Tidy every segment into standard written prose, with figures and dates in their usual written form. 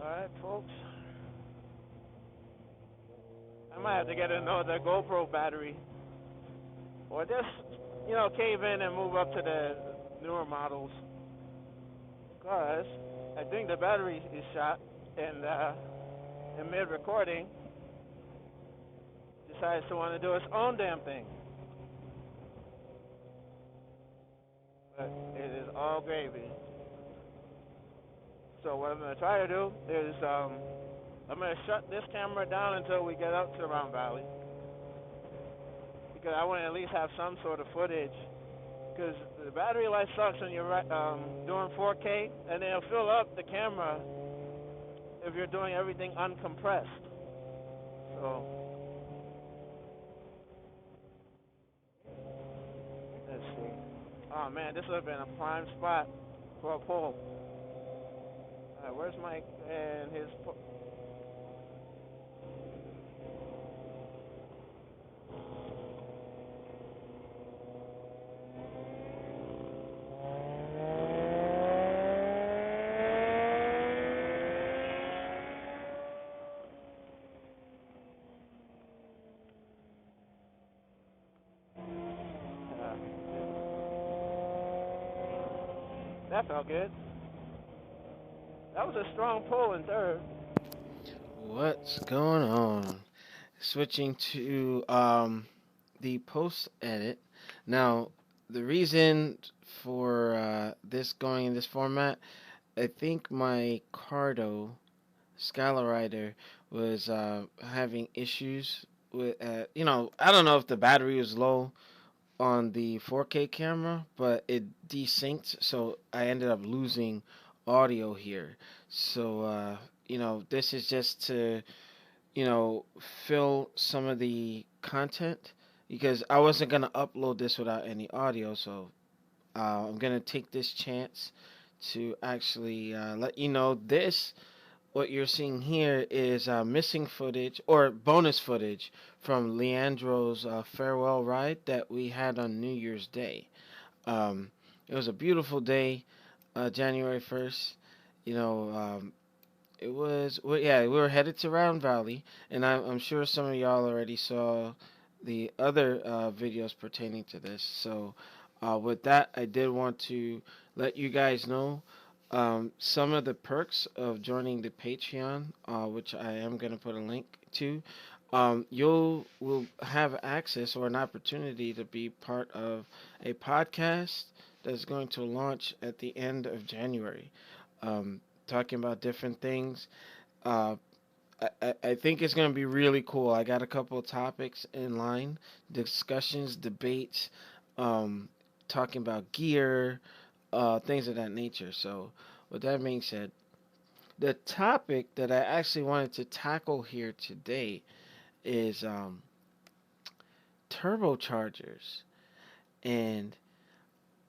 Alright, folks. I might have to get another GoPro battery. Or just, cave in and move up to the newer models. Because I think the battery is shot. And in mid recording, decides to want to do its own damn thing. But it is all gravy. So what I'm going to try to do is I'm going to shut this camera down until we get up to Round Valley. Because I want to at least have some sort of footage. Because the battery life sucks when you're doing 4K, and it'll fill up the camera if you're doing everything uncompressed. So, let's see. Oh man, this would have been a prime spot for a pull. Alright, where's Mike and his pull? That felt good. That was a strong pull in third. What's going on? Switching to the post edit. Now, the reason for this going in this format, I think my Cardo Skylarrider was having issues with, I don't know if the battery was low on the 4K camera, but it desynced, so I ended up losing audio here. So, this is just to, you know, fill some of the content because I wasn't going to upload this without any audio, so I'm going to take this chance to actually let you know this. What you're seeing here is missing footage or bonus footage from Leandro's farewell ride that we had on New Year's Day. It was a beautiful day, January 1st. You know, it was, well, yeah, we were headed to Round Valley, and I'm sure some of y'all already saw the other videos pertaining to this. So, with that, I did want to let you guys know some of the perks of joining the Patreon, which I am going to put a link to. You will have access or an opportunity to be part of a podcast that's going to launch at the end of January, talking about different things. Uh, I think it's going to be really cool. I got a couple of topics in line, discussions, debates, um, talking about gear, things of that nature. So, with that being said, the topic that I actually wanted to tackle here today is turbochargers. And,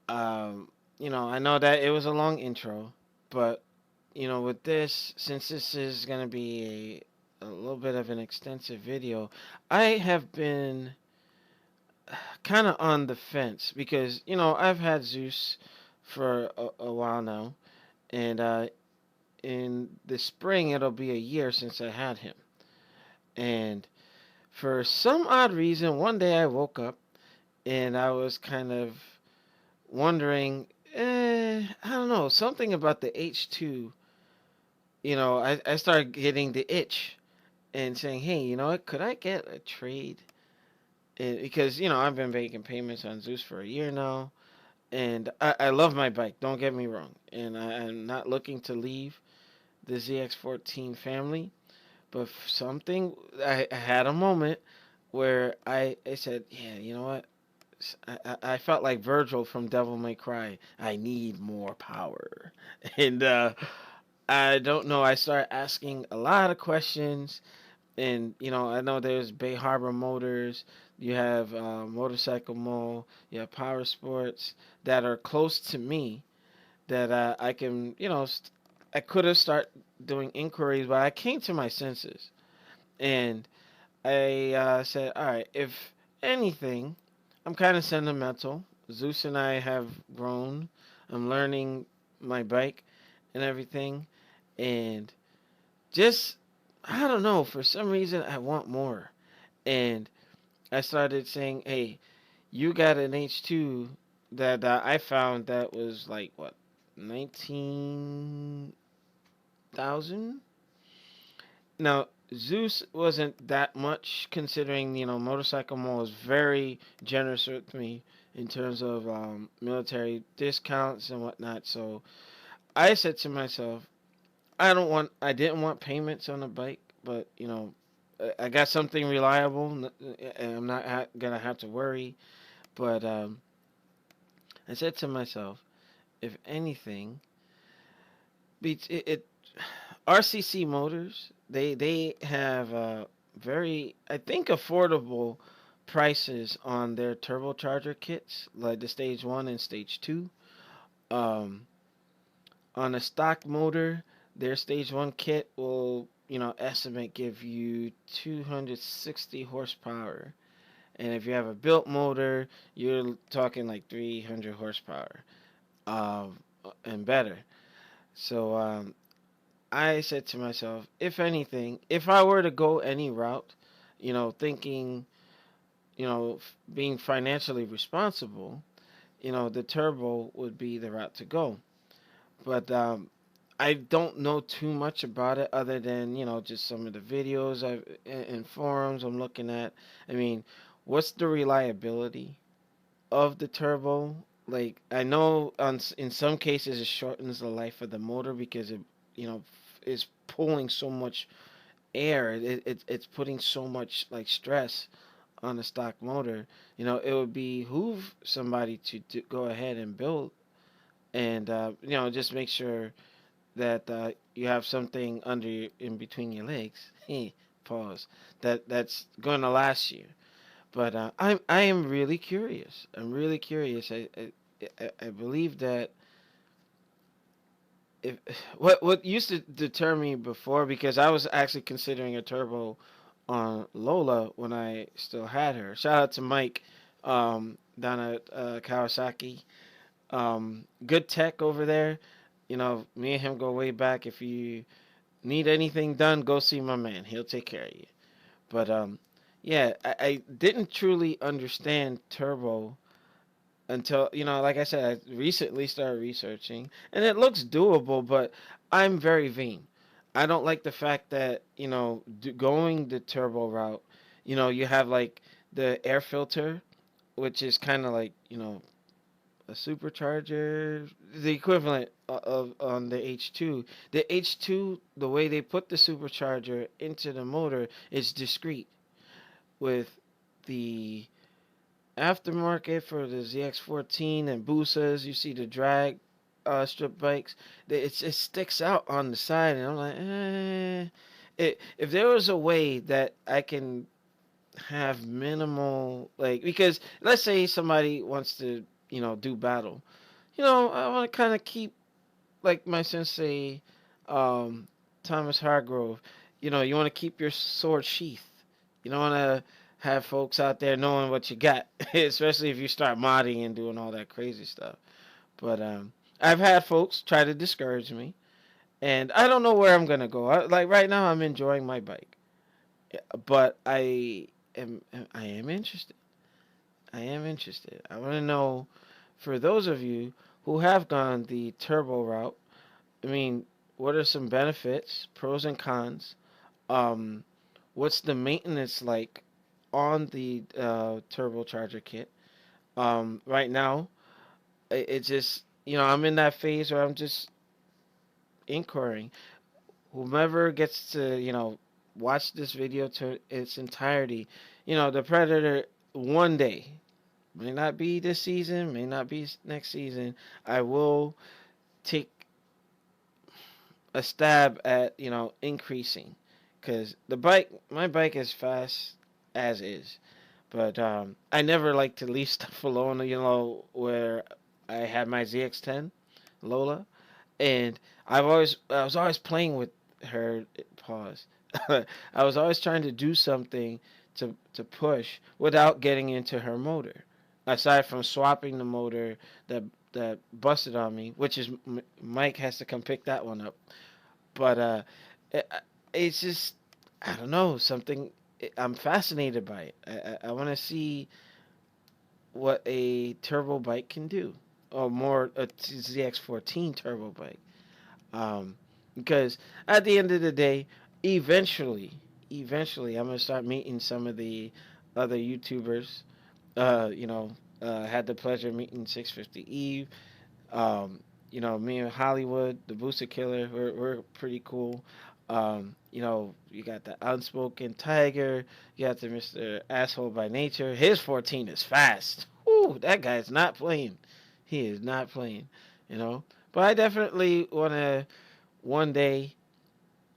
I know that it was a long intro, but, with this, since this is going to be a little bit of an extensive video, I have been kind of on the fence because, I've had Zeus for a while now, and in the spring it'll be a year since I had him. And for some odd reason, one day I woke up and I was kind of wondering, I don't know, something about the H2. I started getting the itch and saying, hey, you know what, could I get a trade? And because, I've been making payments on Zeus for a year now. And I love my bike, don't get me wrong. And I'm not looking to leave the ZX14 family. But something, I had a moment where I said, yeah, you know what? I felt like Virgil from Devil May Cry. I need more power. And I don't know. I started asking a lot of questions. And, I know there's Bay Harbor Motors. You have Motorcycle Mall. You have Power Sports that are close to me that I can, I could have started doing inquiries, but I came to my senses. And I said, all right, if anything, I'm kind of sentimental. Zeus and I have grown. I'm learning my bike and everything. And just, I don't know, for some reason I want more. And I started saying, hey, you got an H2 that I found that was like, what, 19,000? Now, Zeus wasn't that much considering, Motorcycle Mall was very generous with me in terms of military discounts and whatnot. So I said to myself, I didn't want payments on the bike, but, I got something reliable and I'm not gonna have to worry. But I said to myself, if anything, it RCC Motors, they have very, I think, affordable prices on their turbocharger kits, like the stage 1 and stage 2. Um, on a stock motor, their stage 1 kit will, estimate give you 260 horsepower. And if you have a built motor, you're talking like 300 horsepower and better. So I said to myself, if anything, if I were to go any route, thinking, being financially responsible, the turbo would be the route to go. But I don't know too much about it other than, just some of the videos and forums I'm looking at. I mean, what's the reliability of the turbo? Like, I know in some cases it shortens the life of the motor because it, is pulling so much air. It's putting so much like stress on the stock motor. It would behoove somebody to go ahead and build and just make sure that you have something in between your legs. Pause. That's going to last you. But I am really curious. I'm really curious. I believe that if what used to deter me before, because I was actually considering a turbo on Lola when I still had her. Shout out to Mike down at Kawasaki. Good tech over there. Me and him go way back. If you need anything done, go see my man. He'll take care of you. But yeah, I didn't truly understand turbo until, like I said, I recently started researching, and it looks doable, but I'm very vain. I don't like the fact that, going the turbo route, you have like the air filter, which is kind of like, a supercharger, the equivalent of on the H2. The H2, the way they put the supercharger into the motor is discreet. With the aftermarket for the ZX14 and Busas, you see the drag strip bikes, it sticks out on the side, and I'm like, if there was a way that I can have minimal, like, because let's say somebody wants to, do battle, I want to kind of keep, like my sensei, um, Thomas Hargrove, you want to keep your sword sheathed. You don't want to have folks out there knowing what you got, especially if you start modding and doing all that crazy stuff. But I've had folks try to discourage me, and I don't know where I'm gonna go. Like right now, I'm enjoying my bike, but I am interested. I am interested. I want to know, for those of you who have gone the turbo route, I mean, what are some benefits, pros and cons? Um, what's the maintenance like on the turbocharger kit? Right now, it just, I'm in that phase where I'm just inquiring. Whomever gets to, watch this video to its entirety, the Predator one day, may not be this season, may not be next season, I will take a stab at, increasing. Because my bike is fast as is. But I never like to leave stuff alone, where I had my ZX10 Lola, and I was always playing with her. Pause. I was always trying to do something to push without getting into her motor. Aside from swapping the motor that busted on me, which is Mike has to come pick that one up. But it's just, I don't know, something. I'm fascinated by it. I want to see what a turbo bike can do, or more a ZX14 turbo bike. Um, because at the end of the day, eventually, I'm gonna start meeting some of the other YouTubers. You know, had the pleasure of meeting 650 Eve. Um, you know, me and Hollywood, the Booster Killer, we're pretty cool. You know, you got the Unspoken Tiger, you got the Mr. Asshole by Nature. His 14 is fast. Ooh, that guy's not playing. He is not playing, you know. But I definitely want to one day,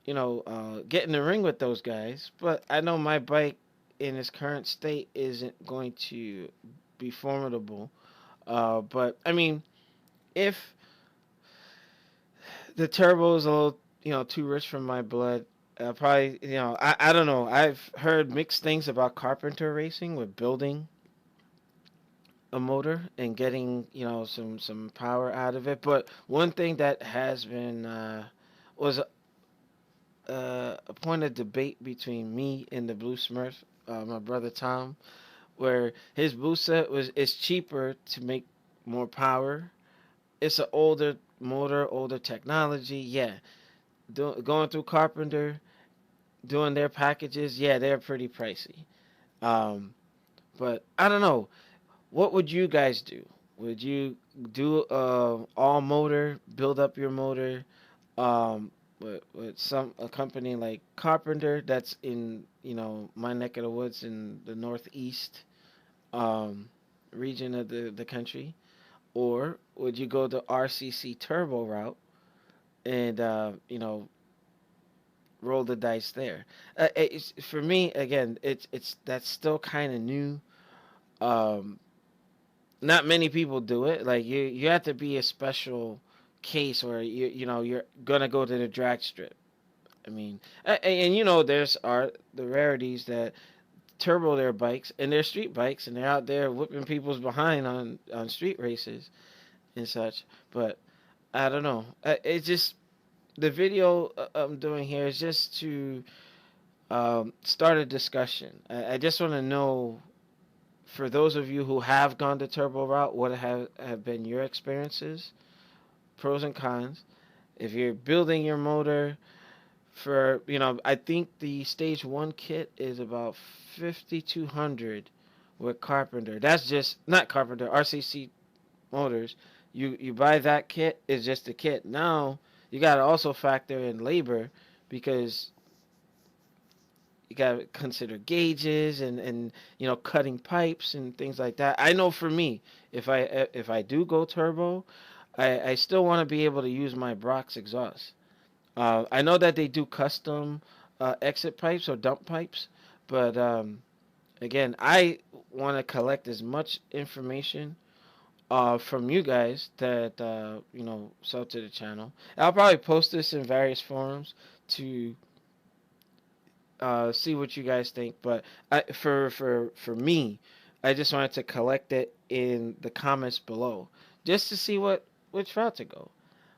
get in the ring with those guys. But I know my bike in its current state isn't going to be formidable. But I mean, if the turbo is a little, too rich for my blood. Probably, I don't know. I've heard mixed things about carpenter racing with building a motor and getting, some power out of it. But one thing that has been was a point of debate between me and the Blue Smurf, my brother Tom, where his booster is cheaper to make more power. It's an older motor, older technology. Yeah, going through Carpenter, doing their packages, yeah, they're pretty pricey. Um, but I don't know. What would you guys do? Would you do all motor, build up your motor, with a company like Carpenter that's in my neck of the woods in the northeast um, region of the country, or would you go the RCC turbo route and roll the dice there? For me, again, it's that's still kind of new. Um, Not many people do it. Like you have to be a special case, or you're gonna go to the drag strip. I mean, and there's are the rarities that turbo their bikes and they're street bikes and they're out there whipping people's behind on street races and such. But I don't know. It's just the video I'm doing here is just to start a discussion. I just want to know, for those of you who have gone the turbo route, what have been your experiences, pros and cons. If you're building your motor for, I think the stage one kit is about 5,200 with Carpenter. That's just not Carpenter, RCC motors. You buy that kit, it's just a kit. Now you got to also factor in labor, because you got to consider gauges and cutting pipes and things like that. I know for me, if I do go turbo, I still want to be able to use my Brock's exhaust. I know that they do custom exit pipes or dump pipes, but again, I want to collect as much information from you guys that sub to the channel. I'll probably post this in various forums to see what you guys think. But for me, I just wanted to collect it in the comments below, just to see which route to go.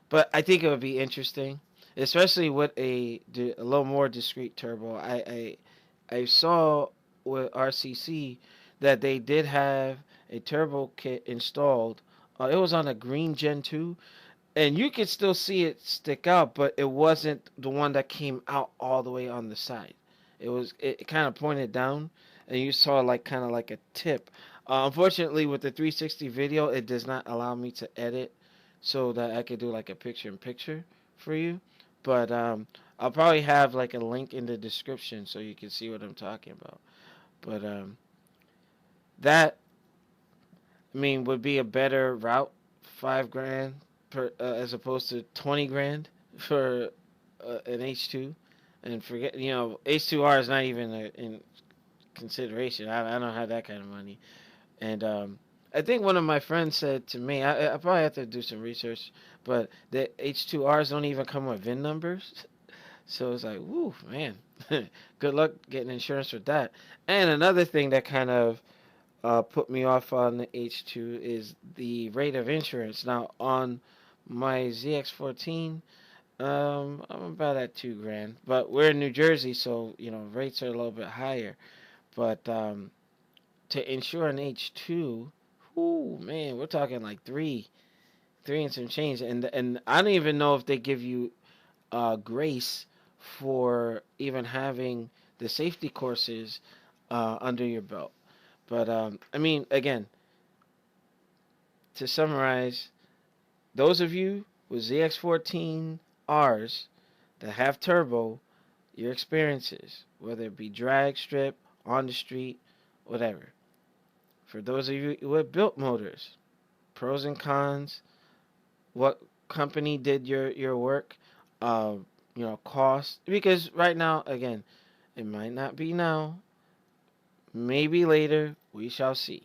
But I think it would be interesting, especially with a little more discreet turbo. I saw with RCC that they did have a turbo kit installed. It was on a green Gen 2, and you could still see it stick out, but it wasn't the one that came out all the way on the side. It kind of pointed down, and you saw like kind of like a tip. Unfortunately, with the 360 video, it does not allow me to edit so that I could do like a picture-in-picture for you. But I'll probably have like a link in the description so you can see what I'm talking about. But that, I mean, would be a better route, 5 grand per as opposed to 20 grand for an H2. And forget, H2R is not even in consideration. I don't have that kind of money. And I think one of my friends said to me, I probably have to do some research, but the H2Rs don't even come with VIN numbers. So it's like, woo, man, good luck getting insurance with that. And another thing that kind of put me off on the H2 is the rate of insurance. Now, on my ZX14, I'm about at 2 grand, but we're in New Jersey, so rates are a little bit higher. But to insure an H2, ooh man, we're talking like three and some change, and I don't even know if they give you grace for even having the safety courses under your belt. But I mean, again, to summarize, those of you with ZX14Rs that have turbo, your experiences, whether it be drag strip, on the street, whatever. For those of you with built motors, pros and cons, what company did your work, uh, cost. Because right now, again, it might not be now, maybe later, we shall see.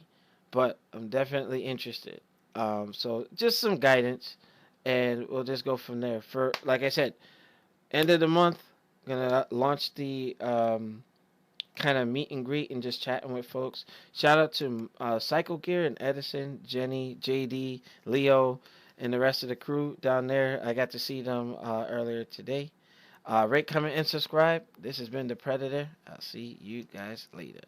But I'm definitely interested. So just some guidance, and we'll just go from there. For like I said, end of the month, gonna launch the kind of meet and greet and just chatting with folks. Shout out to Cycle Gear and Edison, Jenny, JD, Leo, and the rest of the crew down there. I got to see them earlier today. Rate, comment, and subscribe. This has been the Predator. I'll see you guys later.